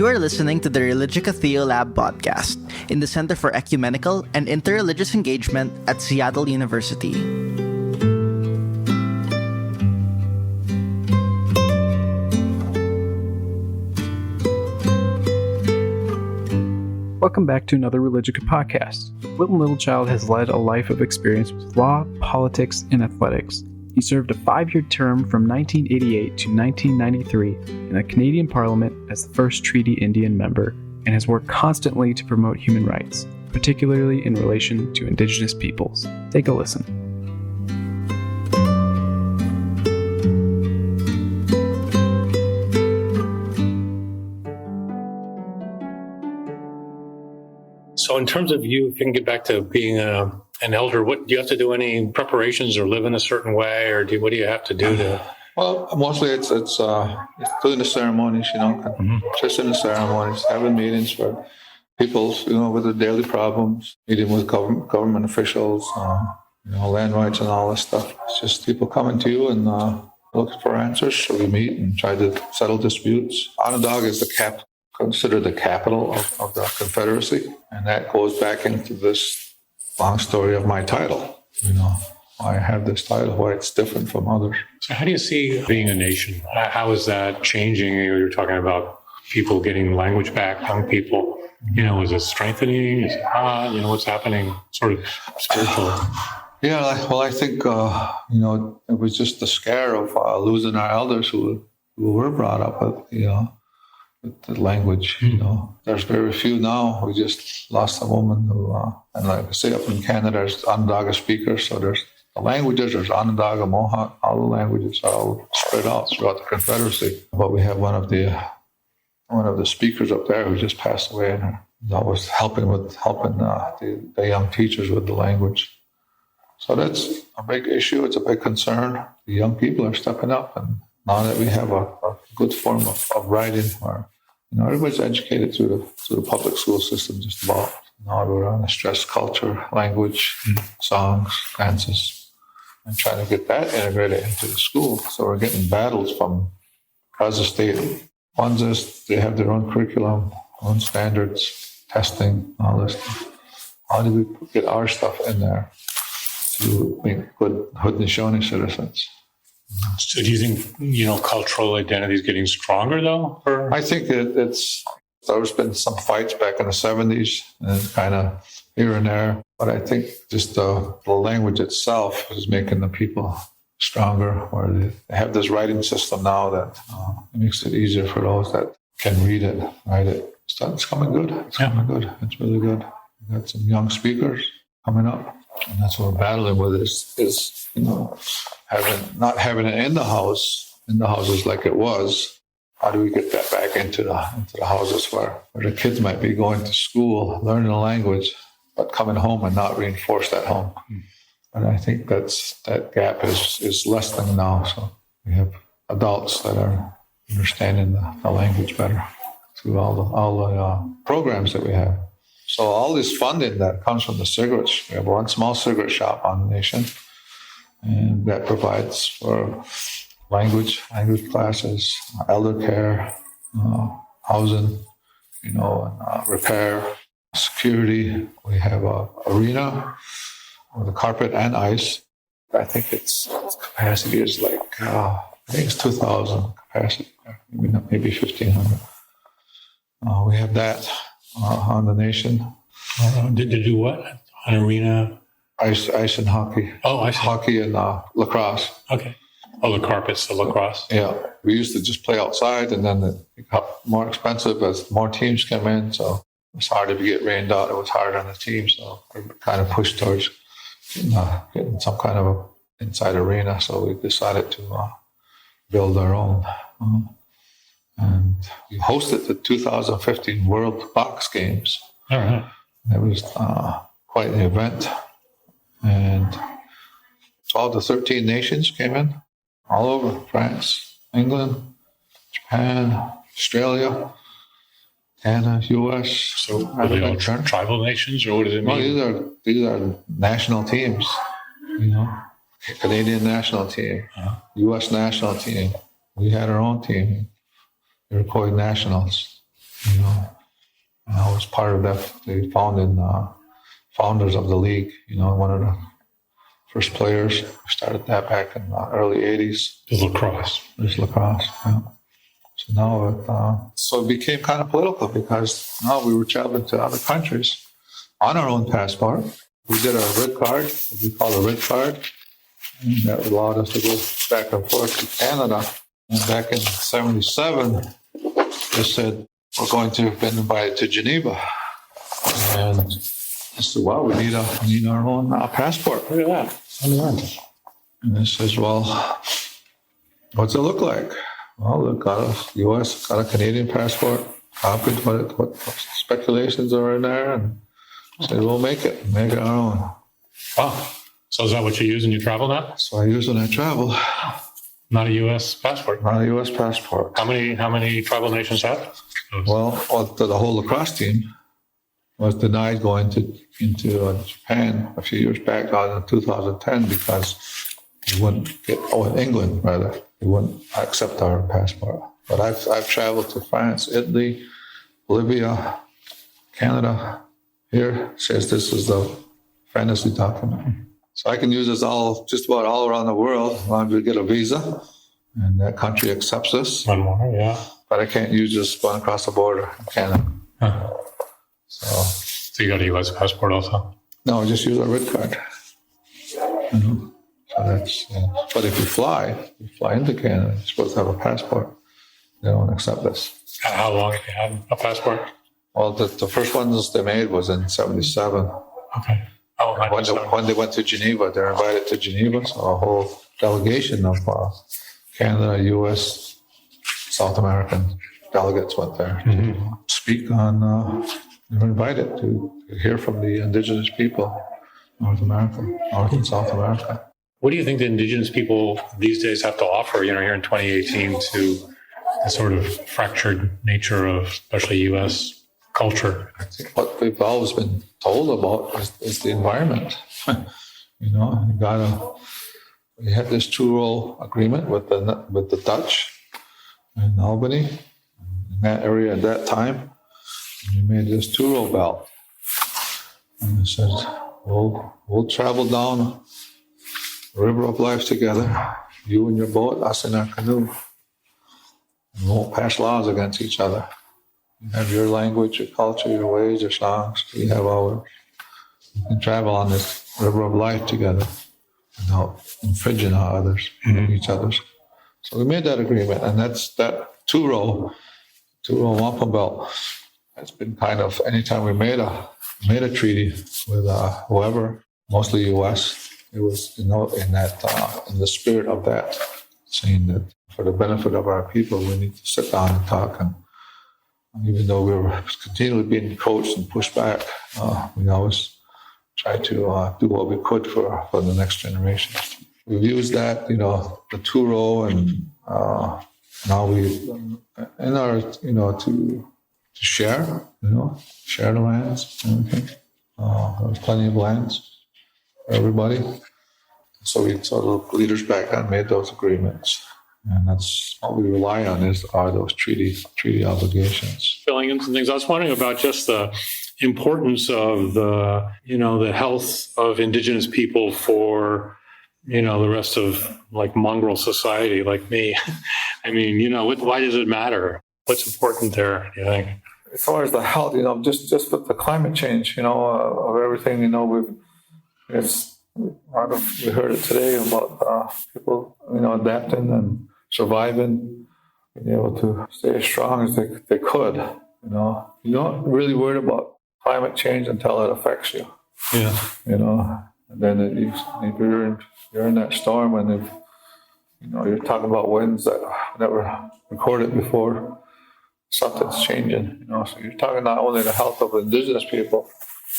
You are listening to the Religica Theolab podcast in the Center for Ecumenical and Interreligious Engagement at Seattle University. Welcome back to another Religica podcast. Wilton Littlechild has led a life of experience with law, politics, and athletics. He served a 5-year term from 1988 to 1993 in the Canadian Parliament as the first Treaty Indian member and has worked constantly to promote human rights, particularly in relation to Indigenous peoples. Take a listen. So in terms of you, if you can get back to being an elder, what do you have to do? Any preparations or live in a certain way, or what do you have to do to? Well, mostly it's doing the ceremonies, just in the ceremonies, having meetings for people, with their daily problems, meeting with government officials, land rights and all this stuff. It's just people coming to you and looking for answers. So we meet and try to settle disputes. Onondaga is considered the capital of the Confederacy, and that goes back into this long story of my title. I have this title, why it's different from others. So how do you see being a nation? How is that changing? You were talking about people getting language back, young people. Is it strengthening? Is it what's happening sort of spiritually? Yeah, well, I think, it was just the scare of losing our elders who were brought up with the language, There's very few now. We just lost a woman who, and like I say, up in Canada, there's Onondaga speakers. So there's the languages, there's Onondaga, Mohawk, all the languages are all spread out throughout the Confederacy. But we have one of the speakers up there who just passed away, and I was helping the young teachers with the language. So that's a big issue. It's a big concern. The young people are stepping up, and now that we have a good form of writing, where everybody's educated through the public school system, just about. Now we're on a stress culture, language, songs, dances, and trying to get that integrated into the school. So we're getting battles from across the state. One's is they have their own curriculum, own standards, testing, all this stuff. How do we get our stuff in there to make good Haudenosaunee citizens? So do you think, cultural identity is getting stronger, though? I think there's been some fights back in the 70s and kind of here and there. But I think just the language itself is making the people stronger, where they have this writing system now that it makes it easier for those that can read it, write it. So it's coming good. Coming good. It's really good. We've got some young speakers coming up. And that's what we're battling with is not having it in the houses like it was. How do we get that back into the houses where the kids might be going to school, learning the language, but coming home and not reinforced at home? And I think that gap is lessening now. So we have adults that are understanding the language better through all the programs that we have. So all this funding that comes from the cigarettes, we have one small cigarette shop on the nation, and that provides for language classes, elder care, housing, and repair, security. We have a arena with a carpet and ice. I think its capacity is it's 2,000 capacity, maybe 1,500. We have that on the nation. Did you do what? An arena? Ice and hockey. Oh, I see. Hockey and lacrosse. Okay. Oh, the carpets, the lacrosse. Yeah. We used to just play outside, and then it got more expensive as more teams came in. So it was hard if you get rained out. It was hard on the team. So we kind of pushed towards getting some kind of a inside arena. So we decided to build our own. And we hosted the 2015 World Box Games. All right. It was quite an event. And all the 13 nations came in, all over France, England, Japan, Australia, Canada, U.S. So are they all tribal nations, or what does it mean? Well, these are national teams, Canadian national team, U.S. national team. We had our own team, Iroquois nationals. you know. And I was part of that. They founders of the league, you know, one of the first players. We started that back in the early 80s. The lacrosse. There's lacrosse, yeah. So now it became kind of political because now we were traveling to other countries on our own passport. We did our red card, what we call a red card, and that allowed us to go back and forth to Canada. And back in 1977, they said, we're going to have been invited to Geneva. And I said, well, we need our own passport. Look at that. And it says, well, what's it look like? Well, we've got a U.S., got a Canadian passport, copied what speculations are in there, and said, we'll make it our own. Wow. So is that what you use when you travel now? So I use when I travel. Not a U.S. passport? Not a U.S. passport. How many tribal nations have? Well, the whole lacrosse team was denied going into Japan a few years back, in 2010, because they wouldn't get, in England rather, they wouldn't accept our passport. But I've traveled to France, Italy, Bolivia, Canada. Here says this is the fantasy document. So I can use this just about all around the world as long as we get a visa and that country accepts us. One more, yeah. But I can't use this going across the border in Canada. Huh. So you got a U.S. passport also? No, just use a red card. Mm-hmm. So that's. But if you fly into Canada, you're supposed to have a passport. They don't accept this. How long have you had a passport? Well, the first ones they made was in 1977. Okay. When they went to Geneva, they're invited to Geneva. So a whole delegation of Canada, U.S., South American delegates went there to speak on. They were invited to hear from the Indigenous people, North and South America. What do you think the Indigenous people these days have to offer, here in 2018 to the sort of fractured nature of especially U.S. culture? I think what we've always been told about is the environment. We had this two-roll agreement with the Dutch in Albany, in that area at that time. We made this two-roll belt. And it said, we'll travel down the river of life together, you in your boat, us in our canoe. And we won't pass laws against each other. You have your language, your culture, your ways, your songs. We have ours. We can travel on this river of life together without infringing on others, each other's. So we made that agreement, and that's that two-roll wampum belt. It's been kind of anytime we made a treaty with whoever, mostly U.S. It was in the spirit of that, saying that for the benefit of our people, we need to sit down and talk. And even though we were continually being coached and pushed back, we always tried to do what we could for the next generation. We've used that, the two-row, and now we in our to share, share the lands and everything. There's plenty of lands for everybody. So the leaders back then made those agreements. And that's what we rely on are those treaty obligations. Filling in some things. I was wondering about just the importance of the health of Indigenous people for, the rest of mongrel society like me. I mean, why does it matter? What's important there, do you think? As far as the health, just with the climate change, of everything, we heard it today about people, adapting and surviving, being able to stay as strong as they could. You're not really worried about climate change until it affects you. Yeah. And then if you're in that storm, and if you're talking about winds that never recorded before, something's changing. So you're talking not only the health of Indigenous people,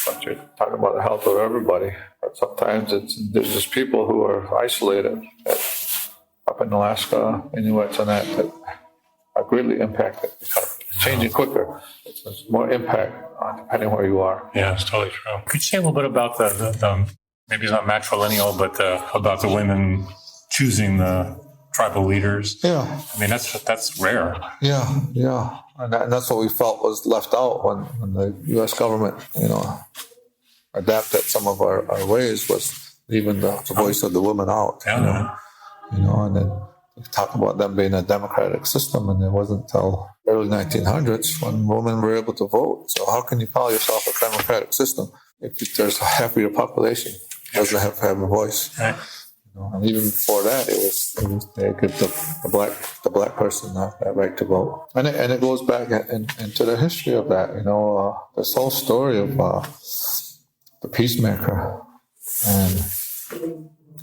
but you're talking about the health of everybody. But sometimes it's Indigenous people who are isolated up in Alaska, Inuits and that are greatly impacted because it's changing quicker. It's more impact depending where you are. Yeah, it's totally true. Could you say a little bit about the maybe it's not matrilineal, but about the women choosing the tribal leaders? Yeah. I mean, that's rare. Yeah. And that's what we felt was left out when the U.S. government, adapted some of our ways, was leaving the voice of the women out. And then we talk about them being a democratic system, and it wasn't until early 1900s when women were able to vote. So how can you call yourself a democratic system if there's half of your population doesn't have to have a voice? Right. And even before that, it was they give the black person that right to vote, and it goes back into the history of that. This whole story of the peacemaker, and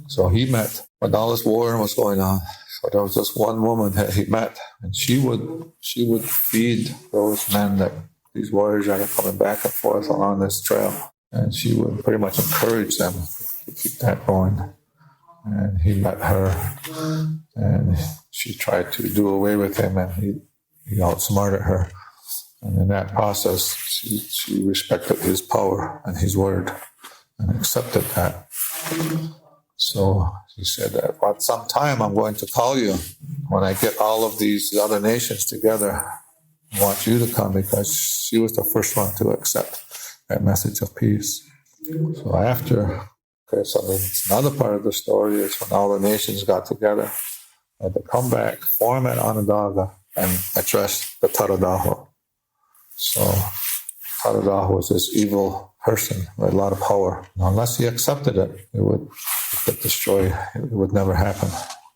so he met when all this war was going on. So there was just one woman that he met, and she would feed those men, that these warriors that are coming back and forth along this trail, and she would pretty much encourage them to keep that going. And he met her, and she tried to do away with him, and he outsmarted her. And in that process, she respected his power and his word and accepted that. So he said that at some time I'm going to call you when I get all of these other nations together. I want you to come, because she was the first one to accept that message of peace. So after... So another part of the story is when all the nations got together to come back, form an Onondaga, and address the Taradaho. So Taradaho was this evil person with a lot of power. Unless he accepted it, it would destroy. It would never happen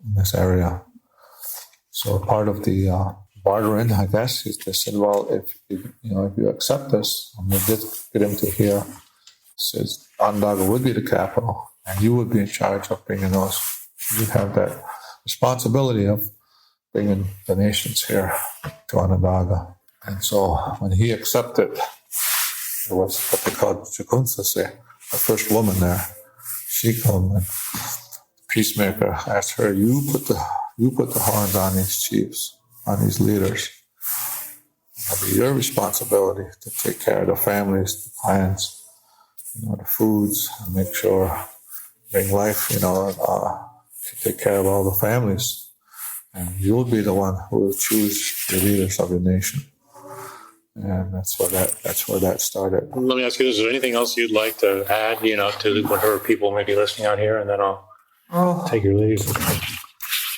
in this area. So part of the bartering, I guess, is they said, well, if you accept this, and we did get him to hear. Says Onondaga would be the capital, and you would be in charge of bringing those. You have that responsibility of bringing the nations here to Onondaga. And so when he accepted, there was what they called Jukunsase, the first woman there. She came, and the peacemaker asked her, "You put the horns on these chiefs, on these leaders. It'll be your responsibility to take care of the families, the clans, the foods, and make sure, bring life, to take care of all the families. And you'll be the one who will choose the leaders of your nation." And that's where that started. Let me ask you, is there anything else you'd like to add, to whatever people may be listening out here, and then I'll take your leave. I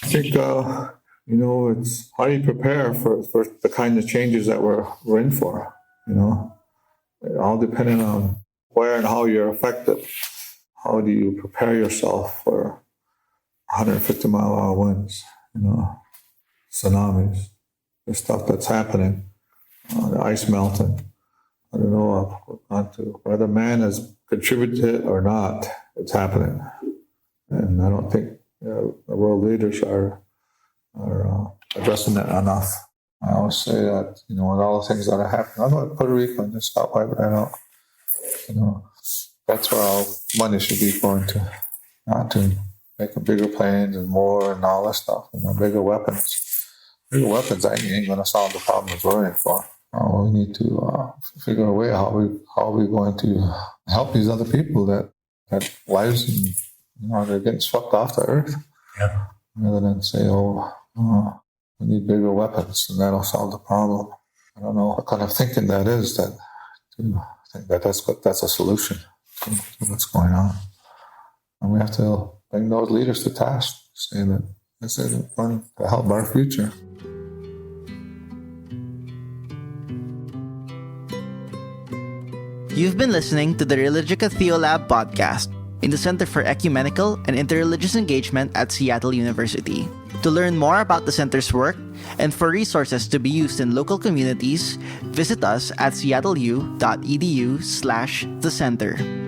think, it's how do you prepare for the kind of changes that we're in for, all depending on where and how you're affected. How do you prepare yourself for 150-mile-an-hour winds, tsunamis, the stuff that's happening, the ice melting? I don't know whether man has contributed or not, it's happening. And I don't think the world leaders are addressing that enough. I always say that, with all the things that are happening, I'm going to Puerto Rico and just stop wiping that out. That's where all money should be going to, not to making bigger planes and more and all that stuff, bigger weapons. Bigger weapons ain't going to solve the problems we're in for. We need to figure a way how are we going to help these other people that lives, they're getting swept off the earth. Yeah. Rather than say, we need bigger weapons and that'll solve the problem. I don't know what kind of thinking that is, that to think that's a solution to what's going on. And we have to bring those leaders to task, saying that this isn't going to help our future. You've been listening to the Religica Theolab podcast in the Center for Ecumenical and Interreligious Engagement at Seattle University. To learn more about the center's work and for resources to be used in local communities, visit us at seattleu.edu/thecenter.